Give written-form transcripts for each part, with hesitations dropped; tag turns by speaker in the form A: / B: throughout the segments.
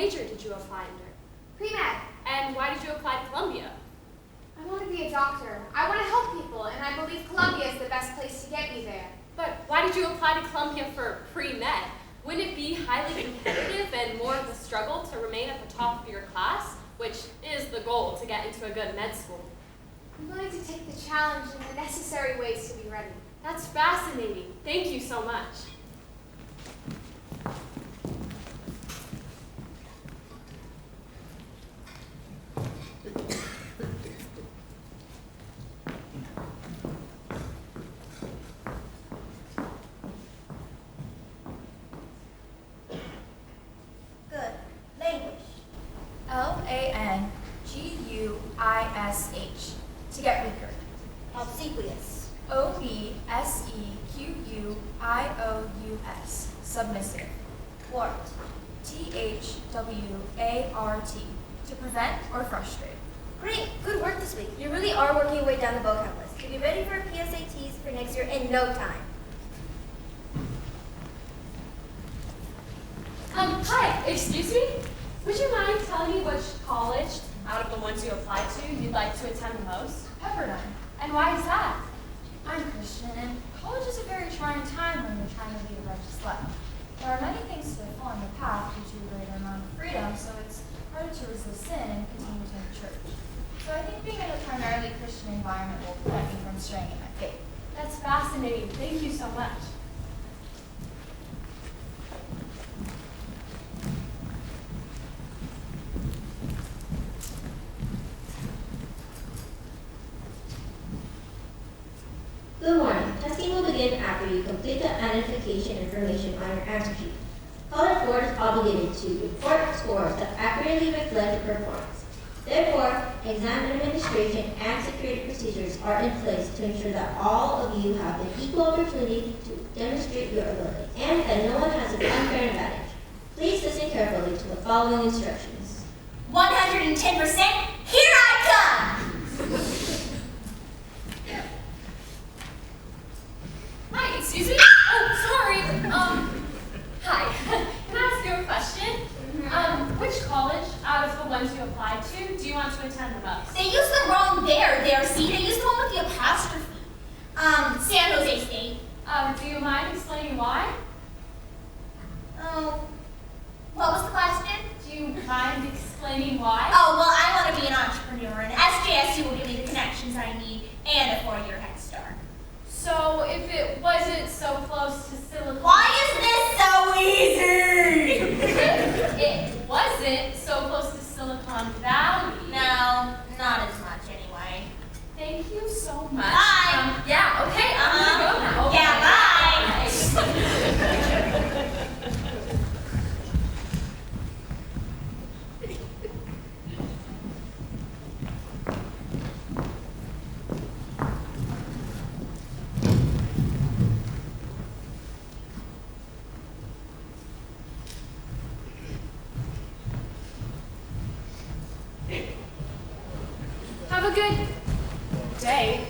A: major did you apply under?
B: Pre-med.
A: And why did you apply to Columbia?
B: I want to be a doctor. I want to help people, and I believe Columbia is the best place to get me there.
A: But why did you apply to Columbia for pre-med? Wouldn't it be highly competitive and more of a struggle to remain at the top of your class, which is the goal to get into a good med school?
B: I'm willing to take the challenge and the necessary ways to be ready.
A: That's fascinating. Thank you so much.
C: Good. Language. Languish. To get weaker. Obsequious. Obsequious. Submissive. Warped. Thwart. To prevent or frustrate.
D: Great, good work this week. You really are working your way down the vocab list. You'll be ready for PSATs for next year in no time.
A: Hi, excuse me? Would you mind telling me which college, out of the ones you applied to, you'd like to attend the most?
C: Pepperdine.
A: And why is that?
C: I'm Christian, and college is a very trying time when you're trying to lead a righteous life. There are many things to fall in the path due to a greater amount of freedom, so it's harder to resist sin and continue to attend church. So I think being in a primarily Christian environment will prevent me from straying in my faith.
A: That's fascinating. Thank you so much.
E: Good morning. Testing will begin after you complete the identification information on your answer sheet. College Board is obligated to report scores that accurately reflect your performance. Therefore, exam administration and security procedures are in place to ensure that all of you have an equal opportunity to demonstrate your ability and that no one has an unfair advantage. Please listen carefully to the following instructions.
D: 110%, here I come!
A: Hi, excuse me? Oh, sorry. Hi. Can I ask you a question? Which college, out of the ones you applied to, do you want to attend the most?
D: They used the wrong there, see? They used the one with the apostrophe. San Jose State.
A: Do you mind explaining why?
D: Oh, what was the question?
A: Do you mind explaining why?
D: Oh, well, I want to be an entrepreneur, and SJSU will give me the connections I need and a 4-year head start.
A: So, if it wasn't so close to Silicon...
D: Why is this so easy?
A: It wasn't so close to Silicon Valley.
D: No, not as much anyway.
A: Thank you so much.
D: Bye.
A: Yeah, okay, I'm gonna go now. Okay.
D: Yeah, bye.
A: Have a good day.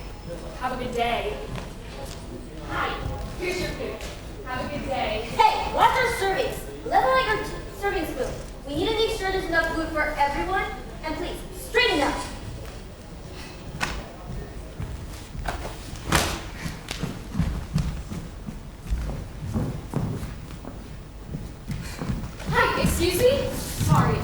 A: Have a good day. Hi, here's your food. Have a good day.
D: Hey, watch our servings. Level out your serving spoon. We need to make sure there's enough food for everyone. And please, straighten up.
A: Hi, excuse me? Sorry,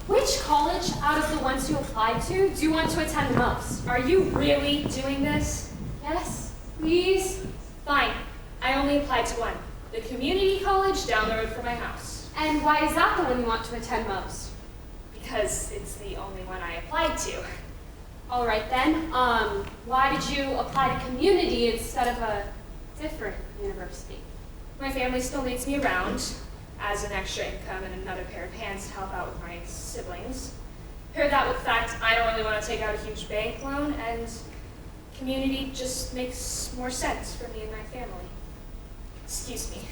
A: which college out of the ones you applied to do you want to attend the most? Are you really doing this? Yes? Please? Fine. I only applied to one. The community college down the road from my house. And why is that the one you want to attend most? Because it's the only one I applied to. All right then, why did you apply to community instead of a different university? My family still needs me around as an extra income and another pair of hands to help out with my siblings. Pair that with the fact I don't really want to take out a huge bank loan, and community just makes more sense for me and my family. Excuse me.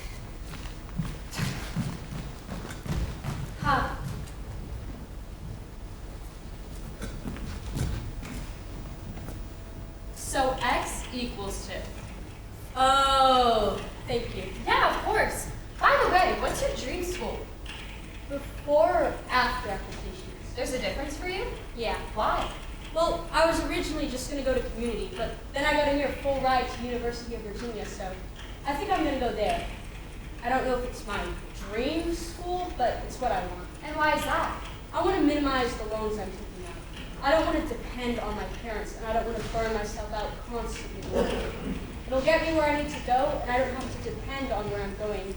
A: Huh. So X equals 2. Oh, thank you. Yeah, of course. By the way, what's your dream school?
F: before or after application?
A: There's a difference for you?
F: Yeah.
A: Why?
F: Well, I was originally just going to go to community, but then I got a near full ride to University of Virginia, so I think I'm going to go there. I don't know if it's my dream school, but it's what I want.
A: And why is that?
F: I want to minimize the loans I'm taking out. I don't want to depend on my parents, and I don't want to burn myself out constantly working. It'll get me where I need to go, and I don't have to depend on where I'm going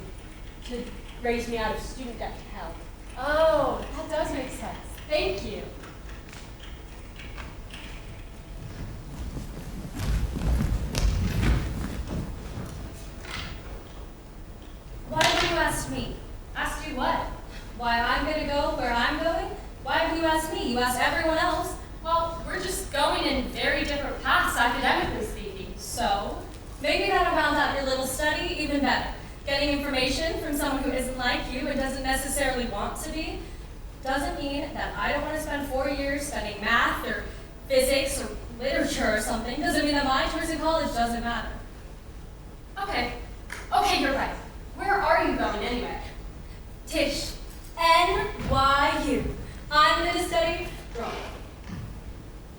F: to raise me out of student debt to hell.
A: Oh, that does make sense. Thank you.
C: Why have you asked me?
A: Asked you what?
C: Why I'm going to go where I'm going? Why have you asked me? You asked everyone else.
A: Well, we're just going in very different paths, academically speaking.
C: So, maybe that'll round out your little study even better. Getting information from someone who isn't like you and doesn't necessarily want to be doesn't mean that I don't want to spend 4 years studying math or physics or literature or something. Doesn't mean that my choice in college doesn't matter.
A: Okay, you're right. Where are you going anyway?
C: Tish, NYU. I'm going to study drama.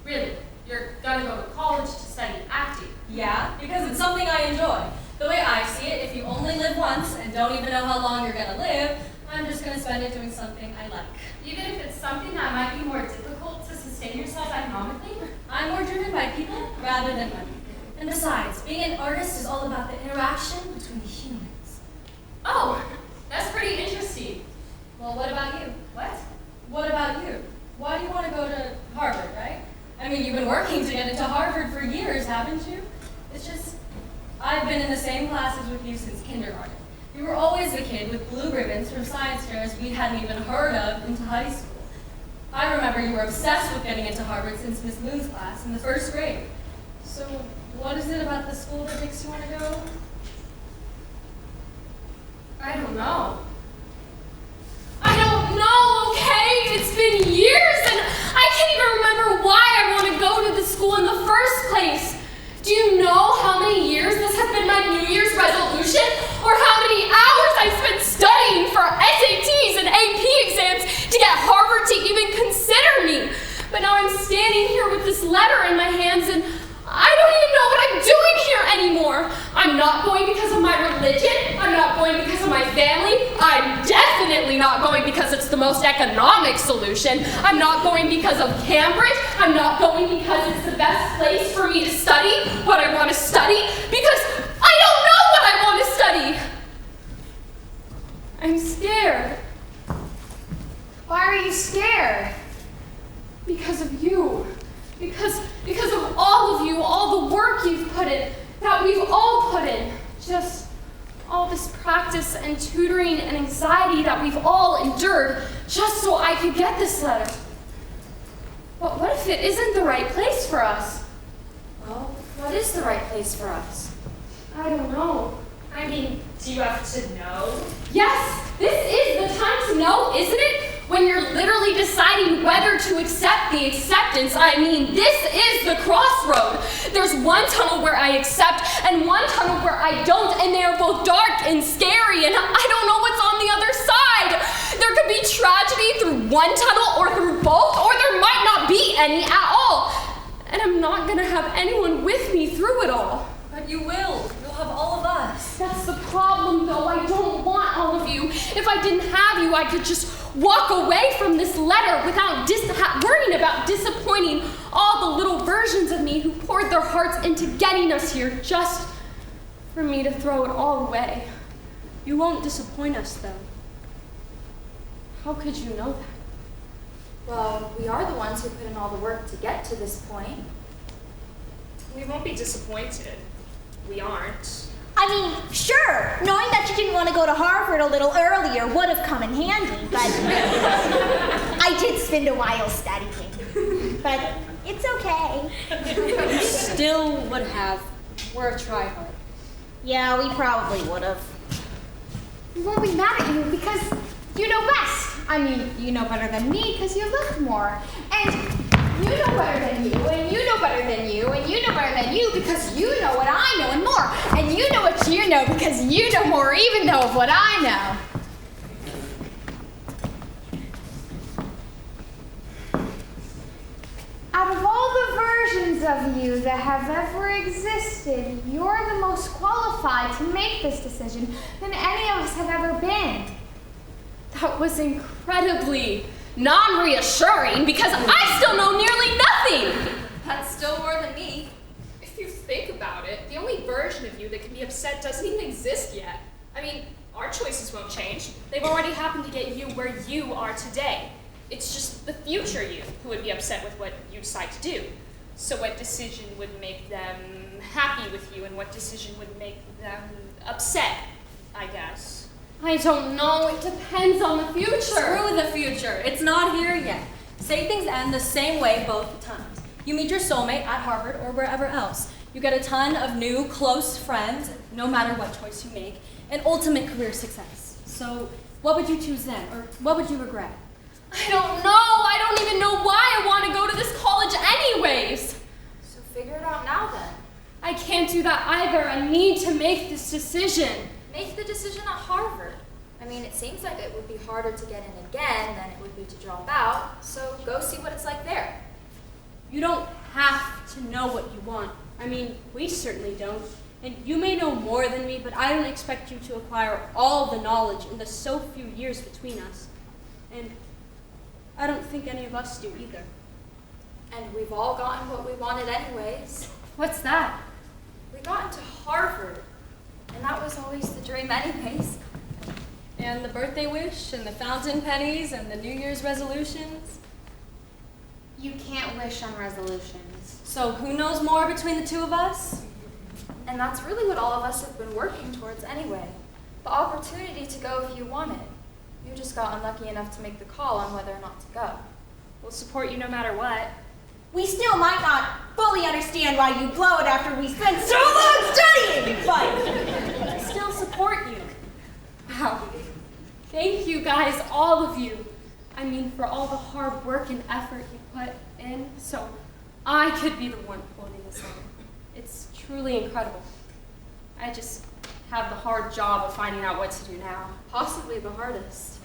A: Really? You're gonna go to college to study acting?
C: Yeah, because it's something I enjoy. The way I see it, if you only live once and don't even know how long you're going to live, I'm just going to spend it doing something I like.
A: Even if it's something that might be more difficult to sustain yourself economically?
C: I'm more driven by people rather than money. And besides, being an artist is all about the interaction between the humans.
A: Oh, that's pretty interesting.
C: Well, what about you?
A: What?
C: What about you? Why do you want to go to Harvard, right? I mean, you've been working to get into Harvard for years, haven't you? It's just, I've been in the same classes with you since kindergarten. You were always the kid with blue ribbons from science fairs we hadn't even heard of into high school. I remember you were obsessed with getting into Harvard since Miss Moon's class in the first grade. So, what is it about the school that makes you want to go?
A: I don't know. Okay? It's been years and I can't even remember why I want to go to the school in the first place. Do you know how many years this has been my New Year's resolution? Or how many hours I've spent studying for SATs and AP exams to get Harvard to even consider me? But now I'm standing here with this letter in my hands and I don't even know what I'm doing here anymore. I'm not going because of my religion. I'm not going because of my family. I'm definitely not going because it's the most economic solution. I'm not going because of Cambridge. I'm not going because it's the best place for me to study what I want to study. Because I don't know what I want to study. I'm scared.
B: Why are you scared?
A: Because of you. Because of all of you, all the work you've put in, that we've all put in. Just all this practice and tutoring and anxiety that we've all endured just so I could get this letter. But what if it isn't the right place for us?
C: Well, what is the right place for us?
A: I don't know.
G: I mean, do you have to know?
A: Yes, this is the time to know, isn't it? When you're literally deciding whether to accept the acceptance, I mean, this is the crossroad. There's one tunnel where I accept and one tunnel where I don't, and they are both dark and scary, and I don't know what's on the other side. There could be tragedy through one tunnel or through both, or there might not be any at all. And I'm not gonna have anyone with me through it all.
C: But you will. You'll have all of us.
A: That's the problem, though. I don't want all of you. If I didn't have you, I could just walk away from this letter without worrying about disappointing all the little versions of me who poured their hearts into getting us here just for me to throw it all away.
F: You won't disappoint us, though.
A: How could you know that?
C: Well, we are the ones who put in all the work to get to this point.
G: We won't be disappointed. We aren't.
H: I mean, sure, knowing that you didn't want to go to Harvard a little earlier would have come in handy, but I did spend a while studying. But it's okay.
F: You still would have. We're a tryhard.
H: Yeah, we probably would have.
B: We won't be mad at you because you know best. I mean, you know better than me because you look more. And you know better than you, and you know better than you, and you know better than you because you know what I know and more. And you know what you know because you know more even though of what I know. thousands of you that have ever existed, you're the most qualified to make this decision than any of us have ever been.
A: That was incredibly non-reassuring because I still know nearly nothing.
C: That's still more than me.
G: If you think about it, the only version of you that can be upset doesn't even exist yet. I mean, our choices won't change. They've already happened to get you where you are today. It's just the future you who would be upset with what you decide to do. So what decision would make them happy with you and what decision would make them upset, I guess?
A: I don't know. It depends on the future.
F: Screw the future. It's not here yet. Say things end the same way both times. You meet your soulmate at Harvard or wherever else. You get a ton of new, close friends, no matter what choice you make, and ultimate career success. So what would you choose then? Or what would you regret?
A: I don't know. I don't even know why I want to go to this college anyways.
C: So figure it out now then.
A: I can't do that either. I need to make this decision.
C: Make the decision at Harvard. I mean, it seems like it would be harder to get in again than it would be to drop out, so go see what it's like there.
F: You don't have to know what you want. I mean, we certainly don't. And you may know more than me, but I don't expect you to acquire all the knowledge in the so few years between us. And I don't think any of us do either.
C: And we've all gotten what we wanted anyways.
A: What's that?
C: We got into Harvard, and that was always the dream anyways.
F: And the birthday wish, and the fountain pennies, and the New Year's resolutions.
B: You can't wish on resolutions.
F: So who knows more between the two of us?
C: And that's really what all of us have been working towards anyway. The opportunity to go if you want it. You just got unlucky enough to make the call on whether or not to go.
A: We'll support you no matter what.
H: We still might not fully understand why you blow it after we spent so long studying, but
A: I still support you. Wow. Thank you guys, all of you. I mean, for all the hard work and effort you put in, so I could be the one holding this on. It's truly incredible. I just have the hard job of finding out what to do now.
C: Possibly the hardest.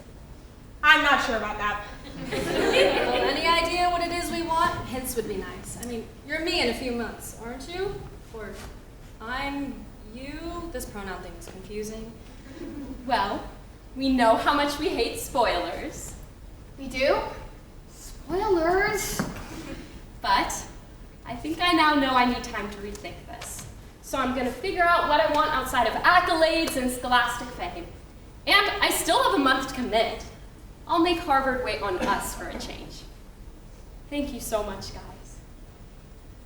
H: I'm not sure about that.
F: Well, any idea what it is we want? Hints would be nice. I mean, you're me in a few months, aren't you? Or I'm you? This pronoun thing is confusing.
A: Well, we know how much we hate spoilers.
B: We do? Spoilers?
A: But I think I now know I need time to rethink this. So I'm going to figure out what I want outside of accolades and scholastic fame. And I still have a month to commit. I'll make Harvard wait on us for a change. Thank you so much, guys.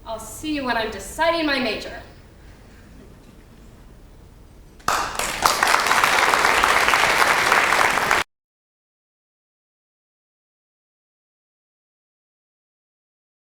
A: I'll see you when I'm deciding my major.